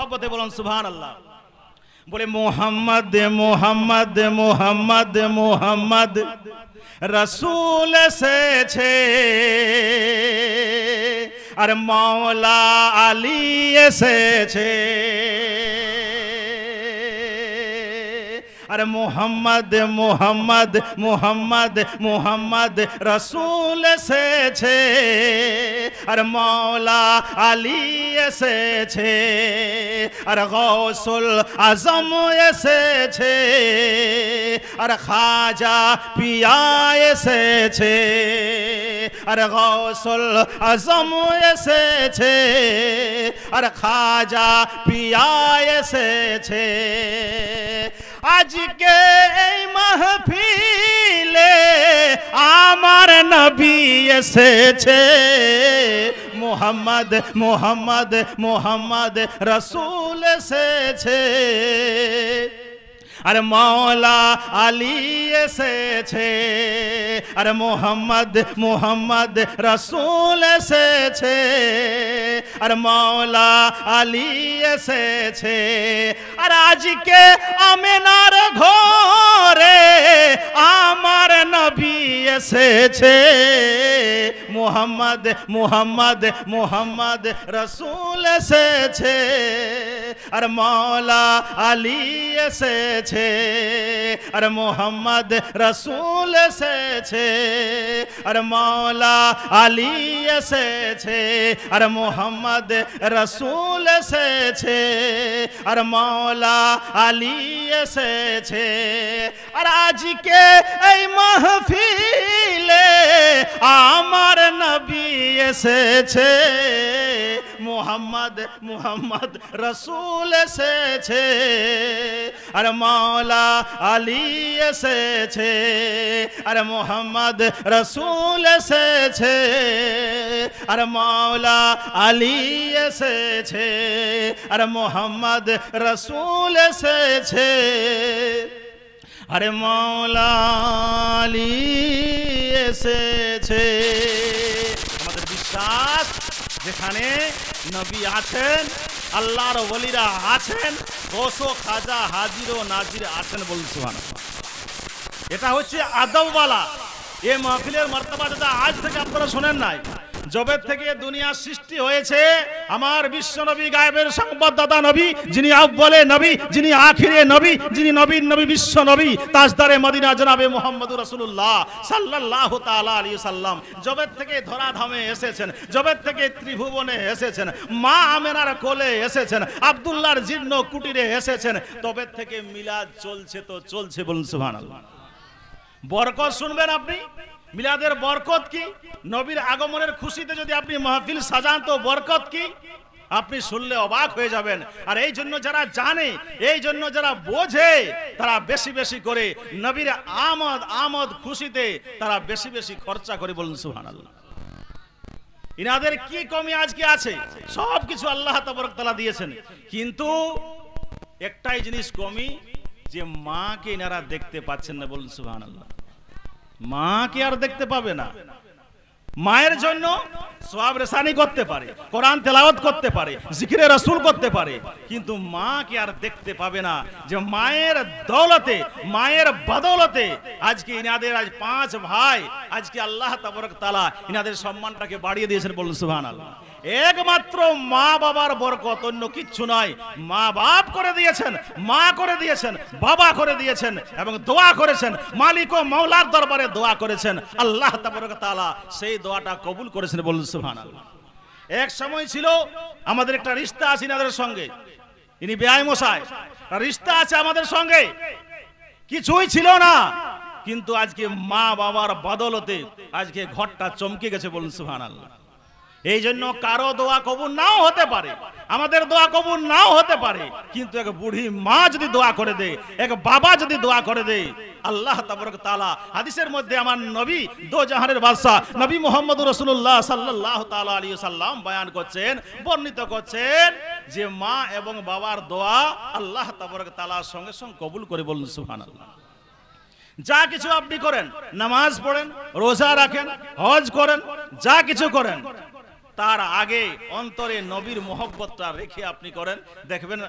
मोहब्बते बोलन सुभान अल्लाह। बोले मोहम्मद मोहम्मद मोहम्मद मोहम्मद रसूल से छे और मौला अली से छे। अरे मोहम्मद मोहम्मद मोहम्मद मोहम्मद रसूल से छे अरे मौला अली से छे अरे गौसुल आजम से छे अरे ख्वाजा पिया से छे अरे गौसुल आजम से छे अरे ख्वाजा पिया से छे। आज के महफिले आमार नबी से छे मोहम्मद मोहम्मद मोहम्मद रसूल से छे अरे मौला अली से छे अरे मोहम्मद मोहम्मद रसूल से छे अरे मौला अली से छे। अरे आज के आमिनार घोरे आमार नबी से छे मोहम्मद मोहम्मद मोहम्मद रसूल से छे अरे मौला अली से छे अरे मोहम्मद रसूल से छे अरे मौला अली से छे अरे मोहम्मद रसूल से छे अरे मौला अली से छे। अरे आज के ऐ महफिले आमार नबी से छे मोहम्मद मोहम्मद रसूल से छे अरे मौला अली से छे अरे मोहम्मद रसूल से छे अरे मौला अली से छे अरे मोहम्मद रसूल से छे अरे मौला अली से छे। আমাদের বিশ্বাস যেখানে নবী আছেন আল্লাহর ওলিরা আছেন গোসো খাজা হাজির ও নাজির আছেন বলুন সুবহানাল্লাহ। এটা হচ্ছে আদবওয়ালা এই মাহফিলের মর্তবা যেটা আজ থেকে আপনারা শুনেন নাই। জবের থেকে দুনিয়া সৃষ্টি হয়েছে আমার বিশ্ব নবী গায়েবের সংবাদদাতা নবী যিনি আউয়ালে নবী যিনি আখিরে নবী যিনি নবীর নবী বিশ্ব নবী তাজদারে মদিনা জনাবে মুহাম্মদুর রাসূলুল্লাহ সাল্লাল্লাহু তাআলা আলাইহি সাল্লাম জবের থেকে ধরাধামে এসেছেন জবের থেকে ত্রিভুবনে এসেছেন মা আমেনার কোলে এসেছেন আব্দুল্লাহর জীর্ণ কুটিরে এসেছেন তবে থেকে মিলাদ চলছে তো চলছে বলুন সুবহানাল্লাহ। বরকত শুনবেন আপনি মিলাদের বরকত কি নবীর আগমনের খুশিতে যদি আপনি মাহফিল সাজান তো বরকত কি আপনি শুনলে অবাক হয়ে যাবেন। আর এই জন্য যারা জানে এই জন্য যারা বোঝে তারা বেশি বেশি করে নবীর আমদ আমদ খুশিতে তারা বেশি বেশি খরচা করে বলুন সুবহানাল্লাহ। ইনাদের কি কমি আজকে আছে সব কিছু আল্লাহ তাবারক তাআলা দিয়েছেন কিন্তু একটাই জিনিস কমি যে মাকে ইনারা দেখতে পাচ্ছেন না বলুন সুবহানাল্লাহ। মা কে আর দেখতে পাবে না মায়ের জন্য সওয়াব রেসানি করতে পারে কোরআন তেলাওয়াত করতে পারে জিকিরে রাসূল করতে পারে কিন্তু মা কে আর দেখতে পাবে না যে মায়ের দৌলতে মায়ের বদৌলতে আজকে ইনাদের আজ পাঁচ ভাই আজকে আল্লাহ তাবারক তাআলা ইনাদের সম্মানটাকে বাড়িয়ে দিয়েছেন বলুন সুবহানাল্লাহ। একমাত্র মা বাবার বরকত অন্য কিচ্ছু নয়। মা বাপ করে দিয়েছেন মা করে দিয়েছেন বাবা করে দিয়েছেন এবং দোয়া করেছেন মালিক ও মাওলার দরবারে দোয়া করেছেন আল্লাহ তাবারক তাআলা সেই দোয়াটা কবুল করেছেন বলুন সুবহানাল্লাহ। এক সময় ছিল আমাদের একটা রিশতা আছে ইনাদের সঙ্গে ইনি বেয়াই মশাই রিশতা আছে আমাদের সঙ্গে কিছুই ছিল না কিন্তু আজকে মা বাবার বদৌলতে আজকে ঘরটা চমকে গেছে বলুন সুবহানাল্লাহ। এই জন্য কারো দোয়া কবুল নাও হতে পারে আমাদের দোয়া কবুল নাও হতে পারে কিন্তু এক বুড়ি মা যদি দোয়া করে দেয় এক বাবা যদি দোয়া করে দেয় আল্লাহ তাবারক তাআলা হাদিসের মধ্যে আমার নবী দো জাহানের বাদশা নবী মুহাম্মদুর রাসূলুল্লাহ সাল্লাল্লাহু তাআলা আলাইহি সাল্লাম বয়ান করছেন বর্ণিত করছেন যে মা এবং বাবার দোয়া আল্লাহ তাবারক তাআলার সঙ্গে সঙ্গে কবুল করে বলুন সুবহানাল্লাহ। যা কিছু আপনি করেন নামাজ পড়েন রোজা রাখেন হজ করেন যা কিছু করেন তার আগে অন্তরে নবীর মোহব্বতটা রেখে আপনি করেন, দেখবেন